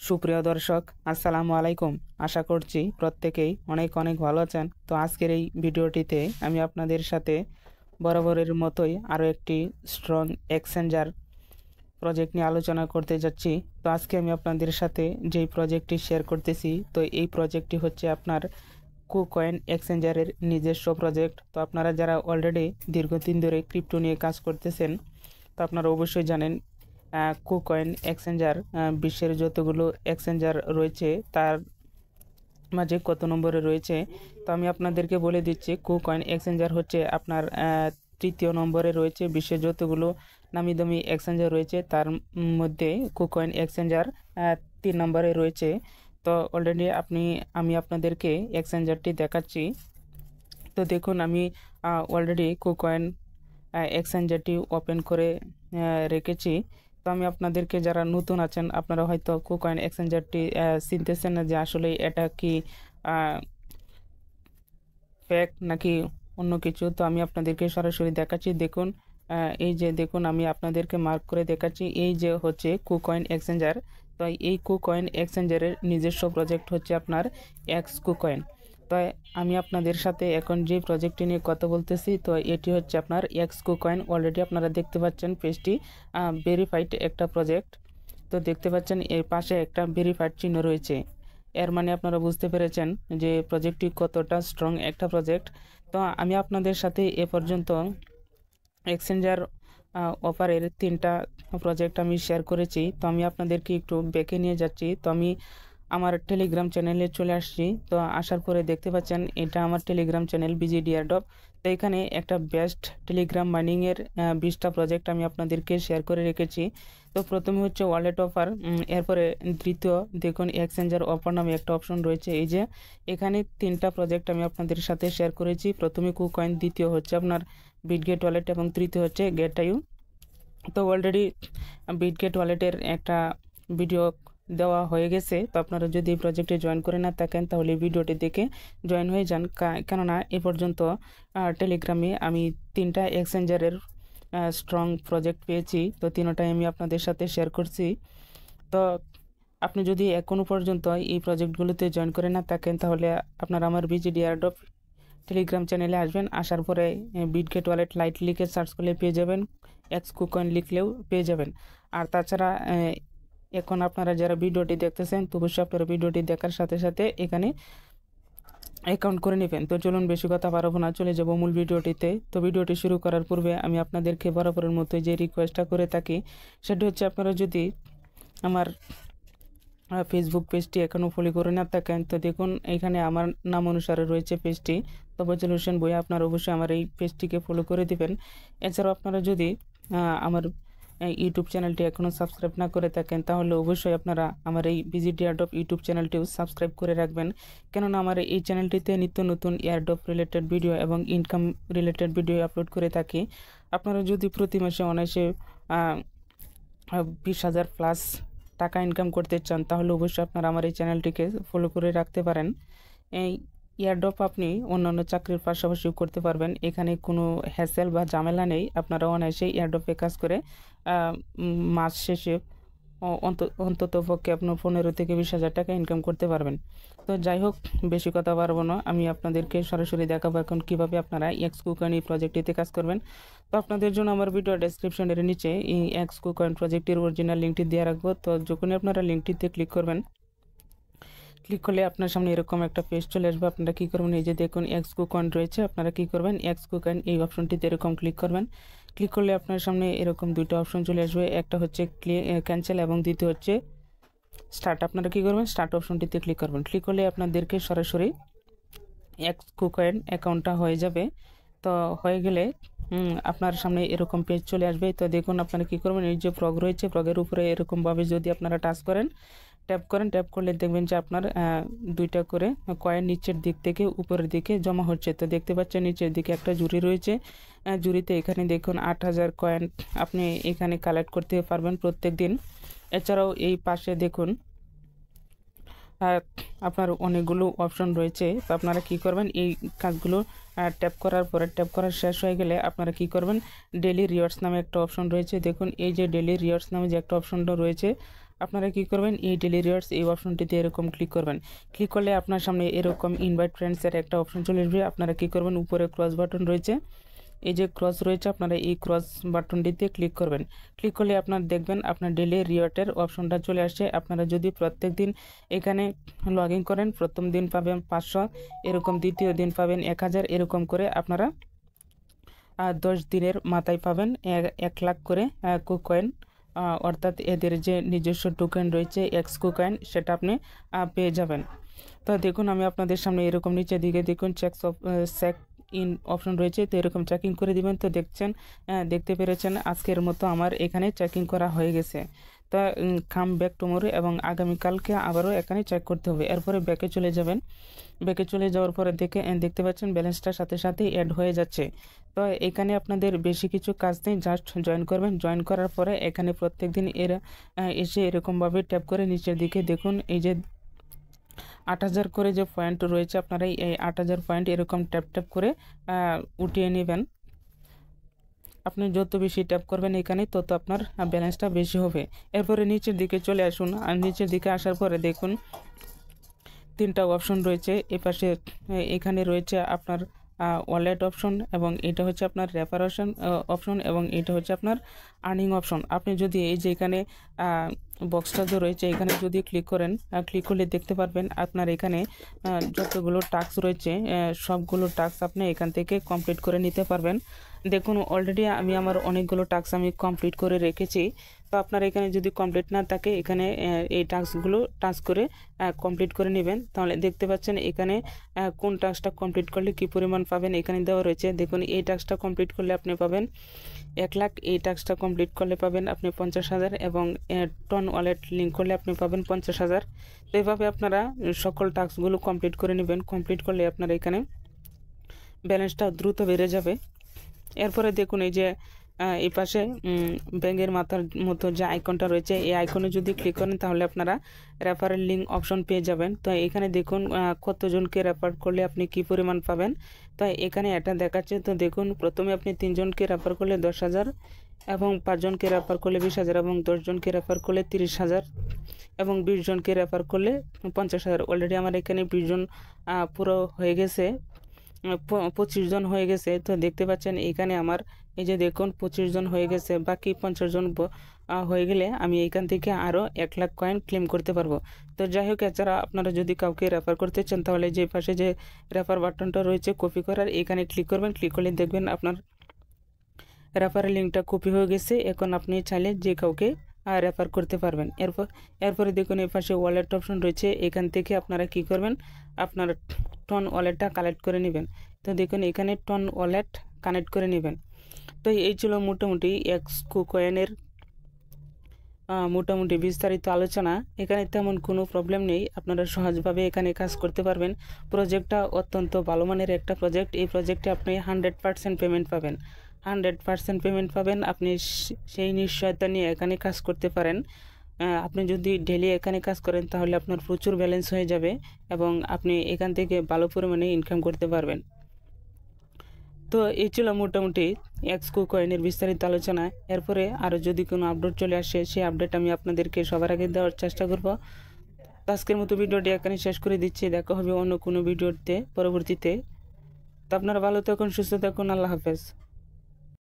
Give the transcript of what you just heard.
সুপ্রিয় দর্শক, আসসালামু আলাইকুম। আশা করছি প্রত্যেকেই অনেক অনেক ভালো আছেন। তো আজকের এই ভিডিওটিতে আমি আপনাদের সাথে বরাবরের মতোই আরও একটি স্ট্রং এক্সচেঞ্জার প্রজেক্ট নিয়ে আলোচনা করতে যাচ্ছি। তো আজকে আমি আপনাদের সাথে যেই প্রজেক্টটি শেয়ার করতেছি, তো এই প্রজেক্টটি হচ্ছে আপনার কুকয়েন এক্সচেঞ্জারের নিজস্ব প্রজেক্ট। তো আপনারা যারা অলরেডি দীর্ঘদিন ধরে ক্রিপ্টো নিয়ে কাজ করতেছেন, তো আপনারা অবশ্যই জানেন কুকয়েন এক্সচেঞ্জার বিশ্বের যতগুলো এক্সচেঞ্জার রয়েছে তার মাঝে কত নম্বরে রয়েছে। তো আমি আপনাদেরকে বলে দিচ্ছি, কুকয়েন এক্সচেঞ্জার হচ্ছে আপনার তৃতীয় নম্বরে রয়েছে। বিশ্বের যতগুলো নামি দামি এক্সচেঞ্জার রয়েছে তার মধ্যে কুকয়েন এক্সচেঞ্জার 3 নম্বরে রয়েছে। তো অলরেডি আমি আপনাদেরকে এক্সচেঞ্জারটি দেখাচ্ছি। তো দেখুন, আমি অলরেডি কুকয়েন এক্সচেঞ্জারটি ওপেন করে রেখেছি। তো আমি আপনাদেরকে, যারা নতুন আছেন, আপনারা হয়তো কুকয়েন এক্সচেঞ্জারটি চিনতেছেন না যে আসলে এটা কি ফেক নাকি অন্য কিছু। তো আমি আপনাদেরকে সরাসরি দেখাচ্ছি। দেখুন, এই যে দেখুন, আমি আপনাদেরকে মার্ক করে দেখাচ্ছি। এই যে হচ্ছে কুকয়েন এক্সচেঞ্জার। তো এই কুকয়েন এক্সচেঞ্জারের নিজস্ব প্রজেক্ট হচ্ছে আপনার এক্স কুকয়েন। তো আমি আপনাদের সাথে এখন যে প্রজেক্টটি নিয়ে কথা বলতেছি, তো এটি হচ্ছে আপনার এক্স কুকয়েন। অলরেডি আপনারা দেখতে পাচ্ছেন পেজটি ভেরিফাইড একটা প্রজেক্ট। তো দেখতে পাচ্ছেন এর পাশে একটা ভেরিফাইড চিহ্ন রয়েছে। এর মানে আপনারা বুঝতে পেরেছেন যে প্রজেক্টটি কতটা স্ট্রং একটা প্রজেক্ট। তো আমি আপনাদের সাথে এ পর্যন্ত এক্সচেঞ্জার অফারের 3টা প্রজেক্ট আমি শেয়ার করেছি। তো আমি আপনাদেরকে একটু ব্যাকে নিয়ে যাচ্ছি। তো আমি আমার টেলিগ্রাম চ্যানেলে চলে আসছি। তো আসার পরে দেখতে পাচ্ছেন এটা আমার টেলিগ্রাম চ্যানেল বিজিডি এয়ারড্রপ। তো এখানে একটা বেস্ট টেলিগ্রাম মাইনিংয়ের 20টা প্রজেক্ট আমি আপনাদেরকে শেয়ার করে রেখেছি। তো প্রথমে হচ্ছে ওয়ালেট অফার, এরপরে দ্বিতীয় দেখুন এক্সচেঞ্জার অফার নামে একটা অপশন রয়েছে। এই যে এখানে 3টা প্রজেক্ট আমি আপনাদের সাথে শেয়ার করেছি। প্রথমে কুকয়েন, দ্বিতীয় হচ্ছে আপনার বিটগেট ওয়ালেট এবং তৃতীয় হচ্ছে গেটআইও। তো অলরেডি বিটগেট ওয়ালেটের একটা ভিডিও দেওয়া হয়ে গেছে। তো আপনারা যদি এই প্রজেক্টে জয়েন করে না থাকেন তাহলে ভিডিওটি দেখে জয়েন হয়ে যান, কেননা এ পর্যন্ত টেলিগ্রামে আমি 3টা এক্সচেঞ্জারের স্ট্রং প্রজেক্ট পেয়েছি। তো 3টাই আমি আপনাদের সাথে শেয়ার করছি। তো আপনি যদি এখনও পর্যন্ত এই প্রজেক্টগুলোতে জয়েন করে না থাকেন তাহলে আপনারা আমার বিজিডি এয়ারড্রপ টেলিগ্রাম চ্যানেলে আসবেন। আসার পরে বিটগেট ওয়ালেট লাইট লিখে সার্চ করলে পেয়ে যাবেন, এক্স কুকয়েন লিখলেও পেয়ে যাবেন। আর তাছাড়া এখন আপনারা যারা ভিডিওটি দেখতেছেন, তো অবশ্যই আপনারা ভিডিওটি দেখার সাথে সাথে এখানে অ্যাকাউন্ট করে নেবেন। তো চলুন, বেশি কথা বাড়াবো না, চলে যাব মূল ভিডিওটিতে। তো ভিডিওটি শুরু করার পূর্বে আমি আপনাদেরকে বরাবরের মতো যে রিকোয়েস্টটা করে থাকি, সেটা হচ্ছে আপনারা যদি আমার ফেসবুক পেজটি এখনও ফলো করে না থাকেন, তো দেখুন এখানে আমার নাম অনুসারে রয়েছে পেজটি, তফাজ্জল হোসেন ভূঁইয়া। আপনারা অবশ্যই আমার এই পেজটিকে ফলো করে দিবেন। এছাড়াও আপনারা যদি আমার ইউটিউব চ্যানেলটি এখনও সাবস্ক্রাইব না করে থাকেন তাহলে অবশ্যই আপনারা আমার এই বিজিডি এয়ারড্রপ ইউটিউব চ্যানেলটিও সাবস্ক্রাইব করে রাখবেন, কেননা আমার এই চ্যানেলটিতে নিত্য নতুন এয়ারড্রপ রিলেটেড ভিডিও এবং ইনকাম রিলেটেড ভিডিও আপলোড করে থাকি। আপনারা যদি প্রতি মাসে অনায়াসে 20,000 প্লাস টাকা ইনকাম করতে চান তাহলে অবশ্যই আপনারা আমার এই চ্যানেলটিকে ফলো করে রাখতে পারেন। এই এয়ারড্রপ আপনি অন্যান্য চাকরির পাশাপাশিও করতে পারবেন। এখানে কোনো হ্যাসেল বা ঝামেলা নেই। আপনারা অনায়াসে এয়ারড্রপে কাজ করে মাস শেষে অন্তত পক্ষে আপনার 15 থেকে 20,000 টাকা ইনকাম করতে পারবেন। তো যাই হোক, বেশি কথা পারবো না, আমি আপনাদেরকে সরাসরি দেখাবো এখন কীভাবে আপনারা এক্স কুকয়েন এই প্রজেক্টটিতে কাজ করবেন। তো আপনাদের জন্য আমার ভিডিও ডেসক্রিপশনের নিচে এই এক্স কুকয়েন প্রজেক্টের অরিজিনাল লিঙ্কটি দিয়ে রাখবো। তো যখনই আপনারা লিঙ্কটিতে ক্লিক করবেন, ক্লিক করলে আপনার সামনে এরকম একটা পেজ চলে আসবে। আপনারা কী করবেন, এই যে দেখুন এক্স কুকয়েন রয়েছে, আপনারা কী করবেন, এক্স কুকয়েন এই অপশনটিতে এরকম ক্লিক করবেন। ক্লিক করলে আপনার সামনে এরকম 2টা অপশন চলে আসবে, একটা হচ্ছে ক্যান্সেল এবং দ্বিতীয় হচ্ছে স্টার্ট। আপনারা কী করবেন, স্টার্ট অপশনটিতে ক্লিক করবেন। ক্লিক করলে আপনাদেরকে সরাসরি এক্স কুকয়েন অ্যাকাউন্টটা হয়ে যাবে। তো হয়ে গেলে আপনার সামনে এরকম পেজ চলে আসবে। তো দেখুন আপনারা কী করবেন, এই যে প্রগ রয়েছে, প্রগের উপরে এরকমভাবে যদি আপনারা টাচ করেন, ট্যাপ করলে দেখবেন যে আপনার 2টা করে কয়েন নিচের দিক থেকে উপরের দিকে জমা হচ্ছে। তো দেখতে পাচ্ছেন নিচের দিকে একটা জুরি রয়েছে, জুরিতে এখানে দেখুন 8,000 কয়েন আপনি এখানে কালেক্ট করতে পারবেন প্রত্যেক দিন। এছাড়াও এই পাশে দেখুন আপনার অনেকগুলো অপশন রয়েছে। তো আপনারা কি করবেন, এই কাজগুলো ট্যাপ করার পরে, ট্যাপ করা শেষ হয়ে গেলে আপনারা কি করবেন, ডেইলি রিওয়ার্ডস নামে একটা অপশন রয়েছে। দেখুন এই যে ডেইলি রিওয়ার্ডস নামে যে একটা অপশনটা রয়েছে, আপনারা কি করবেন, এই ডেলি রিওয়ার্ডস এই অপশনটিতে এরকম ক্লিক করবেন। ক্লিক করলে আপনার সামনে এরকম ইনভাইট ফ্রেন্ডসের একটা অপশন চলে আসবে। আপনারা কি করবেন, উপরে ক্রস বাটন রয়েছে, এই যে ক্রস রয়েছে, আপনারা এই ক্রস বাটনটিতে ক্লিক করবেন। ক্লিক করলে আপনার দেখবেন আপনার ডেলি রিওয়ার্ডের অপশনটা চলে আসছে। আপনারা যদি প্রত্যেক দিন এখানে লগ ইন করেন, প্রথম দিন পাবেন 500, এরকম দ্বিতীয় দিন পাবেন 1000, এরকম করে আপনারা 10 দিনের মাথায় পাবেন 1 লাখ করে কুকয়েন, অর্থাৎ এদের যে নিজস্ব টোকেন রয়েছে এক্স কুকয়েন, সেটা আপনি পেয়ে যাবেন। তো দেখুন আমি আপনাদের সামনে এরকম নিচের দিকে দেখুন চেক ইন অপশন রয়েছে, তো এরকম চেকিং করে দিবেন। তো দেখতে পেরেছেন আজকের মতো আমার এখানে চেকিং করা হয়ে গেছে। তো কাম ব্যাক টুমোরো, এবং আগামীকালকে আবারও এখানে চেক করতে হবে। এরপরে ব্যাকে চলে যাবেন। ব্যাকে চলে যাওয়ার পরে দেখতে পাচ্ছেন ব্যালেন্সটা সাথে সাথে অ্যাড হয়ে যাচ্ছে। তো এখানে আপনাদের বেশি কিছু কাজ নেই, জাস্ট জয়েন করবেন। জয়েন করার পরে এখানে প্রত্যেক দিন এসে এরকমভাবে ট্যাপ করে নিচের দিকে দেখুন এই যে 8000 করে যে পয়েন্ট রয়েছে, আপনারা এই 8000 পয়েন্ট এরকম ট্যাপ করে উঠিয়ে নেবেন। আপনি যত বেশি ট্যাপ করবেন এখানে তত আপনার ব্যালেন্সটা বেশি হবে। এরপরে নিচের দিকে চলে আসুন, আর নিচের দিকে আসার পরে দেখুন 3টা অপশন রয়েছে। এপাশে এখানে রয়েছে আপনার ওয়ালেট অপশন, এবং এটা হচ্ছে আপনার রেফার অপশন, এবং এটা হচ্ছে আপনার আর্নিং অপশন। আপনি যদি এই যে এখানে বক্সটা যে রয়েছে এখানে যদি ক্লিক করেন, ক্লিক করলে দেখতে পারবেন আপনার এখানে যতগুলো টাস্ক রয়েছে সবগুলো টাস্ক আপনি এখান থেকে কমপ্লিট করে নিতে পারবেন। দেখুন অলরেডি আমি আমার অনেকগুলো টাস্ক আমি কমপ্লিট করে রেখেছি। তো আপনার এখানে যদি কমপ্লিট না থাকে এখানে এই টাস্ক করে কমপ্লিট করে নেবেন। তাহলে দেখতে পাচ্ছেন এখানে কোন টাস্কটা কমপ্লিট করলে কি পরিমাণ পাবেন এখানে দেওয়া রয়েছে। দেখুন এই টাস্কটা কমপ্লিট করলে আপনি পাবেন 1 লাখ, এই টাস্কটা কমপ্লিট করলে পাবেন আপনি 50,000, এবং টন ওয়ালেট লিঙ্ক করলে আপনি পাবেন 50,000। তো এইভাবে আপনারা সকল টাস্কগুলো কমপ্লিট করে নেবেন। কমপ্লিট করলে আপনার এখানে ব্যালেন্সটা দ্রুত বেড়ে যাবে। এরপরে দেখুন এই যে এই পাশে ব্যাঙের মাথার মতো যে আইকনটা রয়েছে, এই আইকনে যদি ক্লিক করেন তাহলে আপনারা রেফারেল লিঙ্ক অপশন পেয়ে যাবেন। তো এখানে দেখুন কতজনকে রেফার করলে আপনি কি পরিমাণ পাবেন। তো এখানে এটা দেখাচ্ছে। তো দেখুন প্রথমে আপনি 3 জনকে রেফার করলে 10,000, এবং 5 জনকে রেফার করলে 20,000, এবং 10 জনকে রেফার করলে 30,000, এবং 20 জনকে রেফার করলে 50,000। অলরেডি আমার এখানে 20 জন পুরো হয়ে গেছে, 25 জন হয়ে গেছে। তো দেখতে পাচ্ছেন এখানে আমার এই যে দেখুন 25 জন হয়ে গেছে। বাকি 50 জন হয়ে গেলে আমি এখান থেকে আরও 1 লাখ কয়েন ক্লেম করতে পারবো। তো যাই হোক, এছাড়া আপনারা যদি কাউকে রেফার করতে চান তাহলে যে পাশে যে রেফার বাটনটা রয়েছে কপি করার, এখানে ক্লিক করবেন। ক্লিক করলে দেখবেন আপনার রেফারের লিঙ্কটা কপি হয়ে গেছে। এখন আপনি চাইলে যে কাউকে রেফার করতে পারবেন। এরপরে দেখুন এই পাশে ওয়ালেট অপশন রয়েছে, এখান থেকে আপনারা কি করবেন, আপনার টন ওয়ালেটটা কালেক্ট করে নেবেন। তো দেখুন এখানে টন ওয়ালেট কানেক্ট করে নেবেন। তো এই ছিল মোটামুটি এক্স কুকয়েনের মোটামুটি বিস্তারিত আলোচনা। এখানে তেমন কোনো প্রবলেম নেই, আপনারা সহজভাবে এখানে কাজ করতে পারবেন। প্রজেক্টটা অত্যন্ত ভালো মানের একটা প্রজেক্ট। এই প্রজেক্টে আপনি 100% পেমেন্ট পাবেন, 100% পেমেন্ট পাবেন। আপনি সেই নিশ্চয়তা নিয়ে এখানে কাজ করতে পারেন। আপনি যদি ডেলি এখানে কাজ করেন তাহলে আপনার প্রচুর ব্যালেন্স হয়ে যাবে, এবং আপনি এখান থেকে ভালো পরিমাণে ইনকাম করতে পারবেন। তো এই ছিল মোটামুটি এক্স কুকয়েনের বিস্তারিত আলোচনা। এরপরে আরও যদি কোনো আপডেট চলে আসে সেই আপডেট আমি আপনাদেরকে সবার আগে দেওয়ার চেষ্টা করব। আজকের মতো ভিডিওটি এখানে শেষ করে দিচ্ছি। দেখা হবে অন্য কোনো ভিডিওতে পরবর্তীতে। তো আপনারা ভালো থাকুন, সুস্থ থাকুন, আল্লাহ হাফেজ।